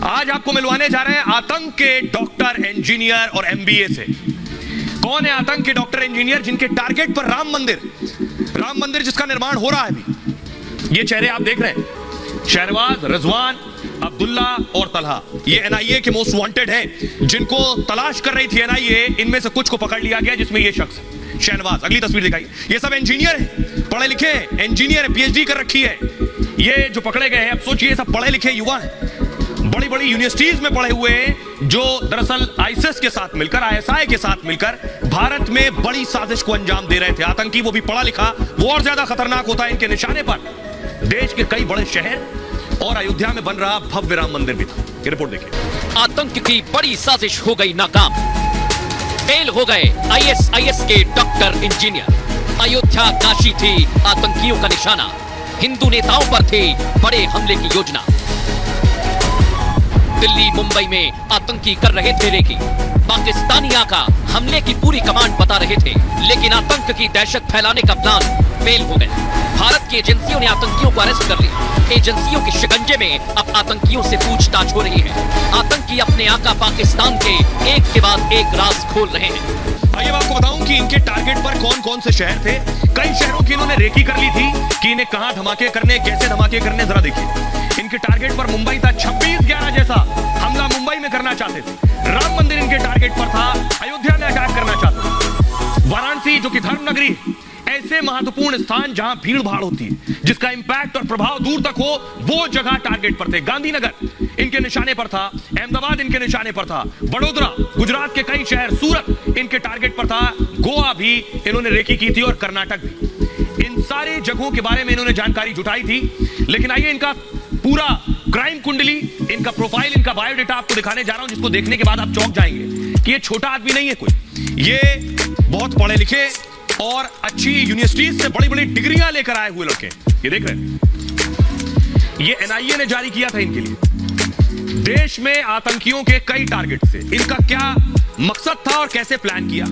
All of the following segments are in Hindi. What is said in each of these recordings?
आज आपको मिलवाने जा रहे हैं आतंक के डॉक्टर, इंजीनियर और एमबीए से। कौन है आतंक के डॉक्टर, इंजीनियर जिनके टारगेट पर राम मंदिर जिसका निर्माण हो रहा है अभी। ये चेहरे आप देख रहे हैं, शहनवाज, रिजवान, अब्दुल्ला और तलहा, ये एनआईए के मोस्ट वांटेड हैं, जिनको तलाश कर रही थी एनआईए। इनमें से कुछ को पकड़ लिया गया, जिसमें ये शख्स शहनवाज। अगली तस्वीर दिखाई। ये सब इंजीनियर हैं, पढ़े लिखे हैं, इंजीनियर है, पीएचडी कर रखी है। ये जो पकड़े गए हैं, अब सोचिए, सब पढ़े लिखे युवा हैं, बड़ी बड़ी यूनिवर्सिटीज में पढ़े हुए हैं, जो दरअसल आईएसआई के साथ मिलकर, आईएसआई के साथ मिलकर भारत में बड़ी साजिश को अंजाम दे रहे थे। आतंकी, वो भी पढ़ा लिखा, वो और ज्यादा खतरनाक होता है। इनके निशाने पर देश के कई बड़े शहर और अयोध्या में बन रहा भव्य राम मंदिर भी था। ये रिपोर्ट देखिए। आतंक की बड़ी साजिश हो गई नाकाम, फेल हो गए आईएसआईएस के डॉक्टर, इंजीनियर। अयोध्या काशी थी आतंकियों का निशाना, हिंदू नेताओं पर थी बड़े हमले की योजना। दिल्ली मुंबई में आतंकी कर रहे थे रेकी, पाकिस्तानी आका हमले की पूरी कमांड बता रहे थे, लेकिन आतंक की दहशत फैलाने का प्लान फेल हो गया। भारत की एजेंसियों ने आतंकियों को अरेस्ट कर लिया। एजेंसियों के शिकंजे में अब आतंकियों से पूछताछ हो रही है। आतंकी अपने आका पाकिस्तान के एक के बाद एक राज खोल रहे हैं। आइए आपको बताऊं कि इनके टारगेट पर कौन कौन से शहर थे। कई शहरों की इन्होंने रेकी कर ली थी कि इन्हें कहां धमाके करने, कैसे धमाके करने, जरा देखिए। इनके टारगेट पर मुंबई था। 26/11 जैसा हमला मुंबई में करना चाहते थे। राम मंदिर इनके टारगेट पर था। अयोध्या में अटैक करना चाहते थे। वाराणसी, जो कि धर्म नगरी, ऐसे महत्वपूर्ण स्थान जहां भीड़ भाड़ होती है, जिसका इंपैक्ट और प्रभाव दूर तक हो, वो जगह टारगेट पर थे। गांधीनगर इनके निशाने पर था, अहमदाबाद इनके निशाने पर था, वडोदरा, गुजरात के कई शहर, सूरत इनके टारगेट पर था, गोवा भी इन्होंने रेकी की थी और कर्नाटक भी। इन सारी जगहों के बारे में इन्होंने जानकारी जुटाई थी। लेकिन आइए इनका पूरा क्राइम कुंडली, इनका प्रोफाइल, इनका बायोडेटा आपको दिखाने जा रहा हूं, जिसको देखने के बाद आप चौंक जाएंगे कि ये छोटा आदमी नहीं है कोई। ये बहुत पढ़े लिखे और अच्छी यूनिवर्सिटीज से बड़ी बड़ी डिग्रियां लेकर आए हुए लड़के। ये देख रहे हैं, ये एनआईए ने जारी किया था इनके लिए। देश में आतंकियों के कई टारगेट थे। इनका क्या मकसद था और कैसे प्लान किया।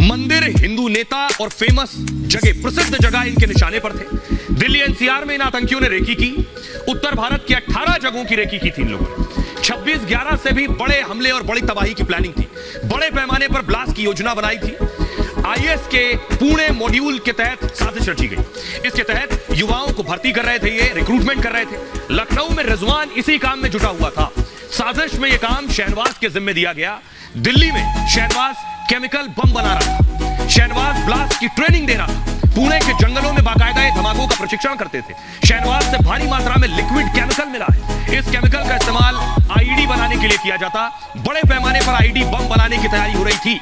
मंदिर, हिंदू नेता और फेमस जगह, प्रसिद्ध जगह इनके निशाने पर थे। दिल्ली एनसीआर में इन आतंकियों ने रेकी की। उत्तर भारत की 18 जगहों की रेकी की थी इन लोगों ने। 26/11 से भी बड़े हमले और बड़ी तबाही की प्लानिंग थी। बड़े पैमाने पर ब्लास्ट की योजना बनाई थी। आईएस के पुणे मॉड्यूल के तहत साजिश रची गई। इसके तहत युवाओं को भर्ती कर रहे थे, ये रिक्रूटमेंट कर रहे थे। लखनऊ में रिजवान इसी काम में जुटा हुआ था। साजिश में यह काम शहनवाज के जिम्मे दिया गया। दिल्ली में शहनवाज केमिकल बम बना रहा था। शहनवाज ब्लास्ट की ट्रेनिंग दे रहा था। पुणे के जंगलों में बाकायदा धमाकों का प्रशिक्षण करते थे। शहनवाज से भारी मात्रा में लिक्विड केमिकल मिला है। इस केमिकल का इस्तेमाल आईईडी बनाने के लिए किया जाता। बड़े पैमाने पर आईईडी बम बनाने की तैयारी हो रही थी।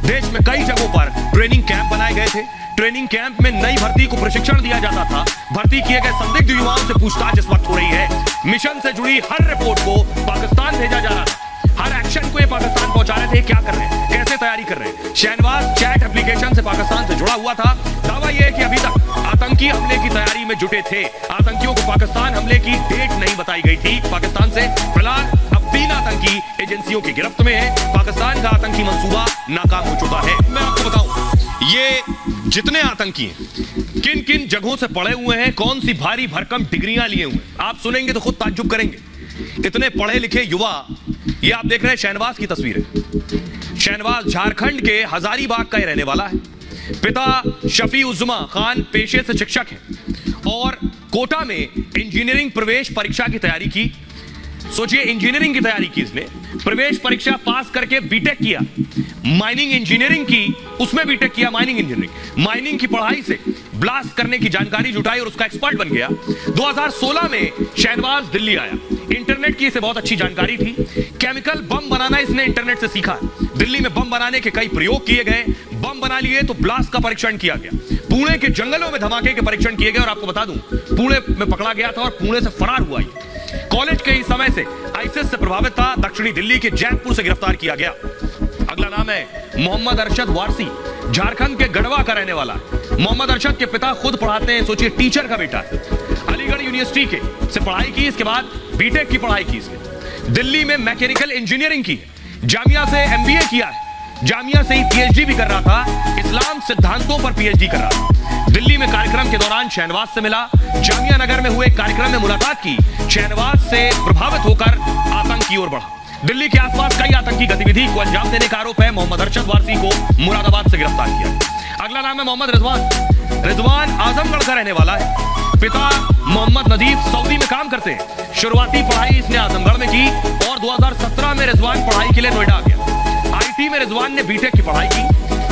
देश में कई जगहों पर ट्रेनिंग कैंप बनाए गए थे। ट्रेनिंग कैंप में नई भर्ती को प्रशिक्षण दिया जाता था। भर्ती किए गए संदिग्ध युवाओं से पूछताछ इस वक्त हो रही है। मिशन से जुड़ी हर रिपोर्ट को पाकिस्तान भेजा जा रहा था। हर एक्शन को ये पाकिस्तान पहुंचा रहे थे। क्या कर रहे हैं, कैसे तैयारी कर रहे हैं। शहनवाज चैट एप्लीकेशन से पाकिस्तान से जुड़ा हुआ था। दावा यह है कि अभी तक आतंकी हमले की तैयारी में जुटे थे। आतंकियों को पाकिस्तान हमले की डेट नहीं बताई गई थी पाकिस्तान से। फिलहाल अब 3 आतंकी एजेंसियों की गिरफ्त में है। पाकिस्तान का आतंकी मंसूबा नाकाम हो चुका है। मैं आपको बताऊं, ये जितने आतंकी हैं, किन किन जगहों से पढ़े हुए हैं, कौन सी भारी भरकम डिग्रियां लिए हुए हैं, आप सुनेंगे तो खुद ताज्जुब करेंगे। इतने पढ़े लिखे युवा। ये आप देख रहे हैं शहनवाज की तस्वीर है। शहनवाज झारखंड के हजारीबाग का ही रहने वाला है। पिता शफी उज़्मा खान पेशे से शिक्षक हैं और कोटा में इंजीनियरिंग प्रवेश परीक्षा की तैयारी की। सोचिए, इंजीनियरिंग की तैयारी की इसने, प्रवेश परीक्षा पास करके बीटेक किया। माइनिंग इंजीनियरिंग की, उसमें बीटेक किया। माइनिंग इंजीनियरिंग, माइनिंग की पढ़ाई से ब्लास्ट करने की जानकारी जुटाई और उसका एक्सपर्ट बन गया। 2016 में शहनवाज दिल्ली आया। इंटरनेट की इसे बहुत अच्छी जानकारी थी। केमिकल बम बनाना इसने इंटरनेट से सीखा। दिल्ली में बम बनाने के कई प्रयोग किए गए। बम बना लिए तो ब्लास्ट का परीक्षण किया गया। पुणे के जंगलों में धमाके के परीक्षण किए गए और आपको बता दूं, पुणे में पकड़ा गया था और पुणे से फरार हुआ। कॉलेज के इस समय से आईएसआईएस से प्रभावित था। दक्षिणी दिल्ली के जैतपुर से गिरफ्तार किया गया। अगला नाम है मोहम्मद अरशद वारसी, झारखंड के गढ़वा का रहने वाला है। मोहम्मद अरशद के पिता खुद पढ़ाते हैं। सोचिए, टीचर का बेटा है। अलीगढ़ यूनिवर्सिटी के से पढ़ाई की, इसके बाद बीटेक की पढ़ाई की इसने। दिल्ली में मैकेनिकल इंजीनियरिंग की, जामिया से एमबीए किया है। जामिया से ही पीएचडी भी कर रहा था। इस्लाम सिद्धांतों पर पीएचडी कर रहा था। दिल्ली में कार्यक्रम के दौरान शहनवाज से मिला, जामिया नगर में हुए कार्यक्रम में मुलाकात की, शहनवाज से प्रभावित होकर आतंक की ओर बढ़ा। दिल्ली के आसपास कई आतंकी गतिविधि को अंजाम देने का आरोप है। मोहम्मद अरशद वारसी को मुरादाबाद से गिरफ्तार किया। अगला नाम है मोहम्मद रिजवान आजमगढ़ का रहने वाला है। पिता मोहम्मद नदीफ सऊदी में काम करते हैं। शुरुआती पढ़ाई इसने आजमगढ़ में की और 2017 में रिजवान पढ़ाई के लिए नोएडा आ गया। आईटी में रिजवान ने बीटेक की पढ़ाई की।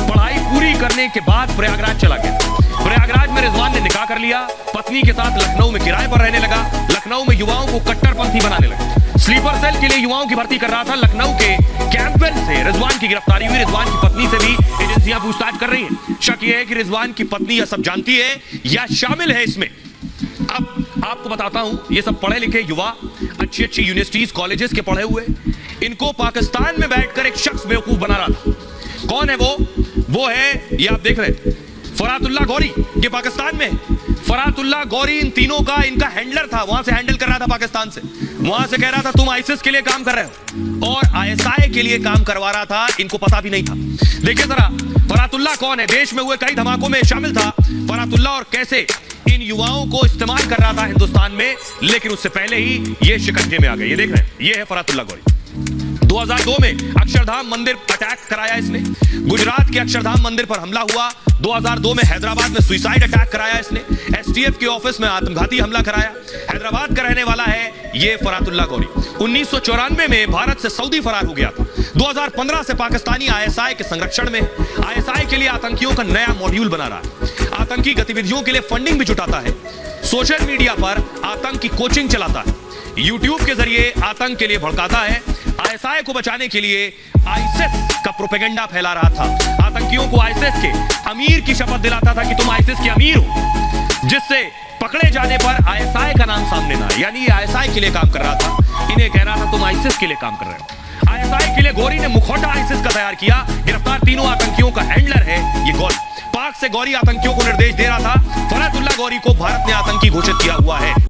पढ़ाई पूरी करने के बाद प्रयागराज चला गया। प्रयागराज में रिजवान ने निकाह कर लिया। पत्नी के साथ लखनऊ में किराए पर रहने लगा। लखनऊ में युवाओं को कट्टरपंथी बनाने लगा। स्लीपर सेल के लिए युवाओं की भर्ती कर रहा था। लखनऊ के कैंपवेल से रिजवान की गिरफ्तारी हुई। रिजवान की पत्नी से भी एजेंसियां पूछताछ कर रही हैं। शक यह है कि रिजवान की पत्नी यह सब जानती है या शामिल है इसमें। अब आपको बताता हूं, ये सब पढ़े लिखे युवा, अच्छी अच्छी यूनिवर्सिटीज कॉलेजेस के पढ़े हुए, इनको पाकिस्तान में बैठकर एक शख्स बेवकूफ बना रहा था। कौन है वो है, ये आप देख रहे हैं, फरातुल्लाह गौरी। ये पाकिस्तान में फरातुल्लाह गौरी इन तीनों का इनका हैंडलर था। वहां से हैंडल कर रहा था पाकिस्तान से। वहां से कह रहा था तुम आईसिस के लिए काम कर रहे हो और आईएसआई के लिए काम करवा रहा था। इनको पता भी नहीं था। देखिए जरा फरातुल्लाह कौन है। देश में हुए कई धमाकों में शामिल था फरातुल्लाह और कैसे इन युवाओं को इस्तेमाल कर रहा था हिंदुस्तान में, लेकिन उससे पहले ही ये शिकंजे में आ गए। ये देख रहे हैं, ये है फरातुल्लाह गौरी। 2002 में अक्षरधाम मंदिर अटैक कराया इसने। गुजरात के अक्षरधाम मंदिर पर हमला हुआ। 2002 में हैदराबाद में सुसाइड अटैक कराया इसने। एसटीएफ के ऑफिस में आत्मघाती हमला कराया। हैदराबाद का रहने वाला है ये फरातुल्लाह गौरी। 1994 में भारत से सऊदी फरार हो गया था। 2015 से पाकिस्तानी आईएसआई के संरक्षण में। आईएसआई के लिए आतंकियों का नया मॉड्यूल बना रहा है। आतंकी गतिविधियों के लिए फंडिंग भी जुटाता है। सोशल मीडिया पर आतंक की कोचिंग चलाता है। यूट्यूब के जरिए आतंक के लिए भड़काता है। आईएसआई को बचाने के लिए आईसिस का प्रोपेगेंडा फैला रहा था। आतंकियों को आईसिस के अमीर की शपथ दिलाता था कि तुम आईसिस के अमीर हो, जिससे पकड़े जाने पर आईएसआई का नाम सामने ना आए। यानी ये आईएसआई के लिए काम कर रहा था। इन्हें कह रहा था तुम आईसिस के लिए काम कर रहे हो। आईएसआई के लिए गौरी ने मुखौटा आईसिस का तैयार किया। गिरफ्तार तीनों आतंकियों का हैंडलर है ये गौरी। पाक से गौरी आतंकियों को निर्देश दे रहा था। फरातुल्लाह गौरी को भारत ने आतंकी घोषित किया हुआ है।